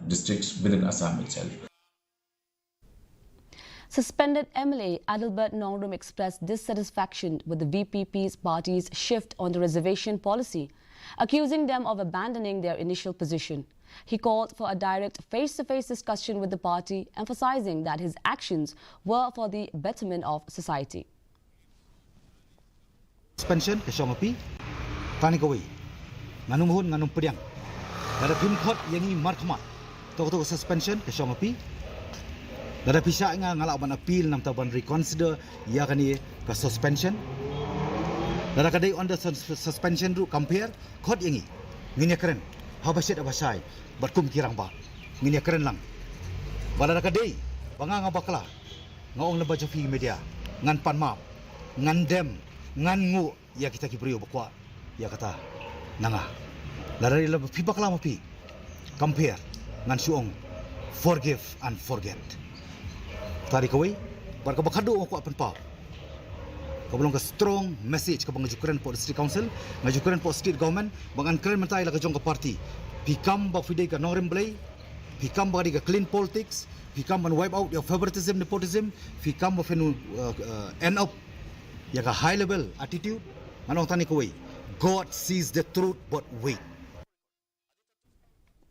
districts within Assam itself. Suspended MLA Adelbert Nongrum expressed dissatisfaction with the VPP's party's shift on the reservation policy, accusing them of abandoning their initial position. He called for a direct face-to-face discussion with the party, emphasizing that his actions were for the betterment of society. Suspension ke Shongapi, tani kawai, nganum hun nganum pediang. Dada Pim Court yang ini markmat, toko suspension ke Shongapi. Dada pihak nga ngalak ban appeal nam taban reconsider ia kani ke suspension. Dada kadai on the suspension ru compare court yang ini, ngini keren, habasyat abasai, berkum kirang ba, ngini keren lang. Dada kadai, banga ngabakla, ngong leba jofi media, ngan pan map, ngan dem. Ngan ngu ya kita kibrio bakwa ya kata nanga dari lebih pibak lama pi compare ngan suong forgive and forget tadi kawai barka bakadu aku apen pau kau belum ke strong message ke bangajukuran po district council ngajukuran po state government bangan keren mentai la ke jong ke party pikam ba fide ke Nongrum blai pikam ba di ke clean politics pikam ban wipe out your favoritism nepotism pikam ba fenu end up yang high level attitude manong tani kawai God sees the truth but wait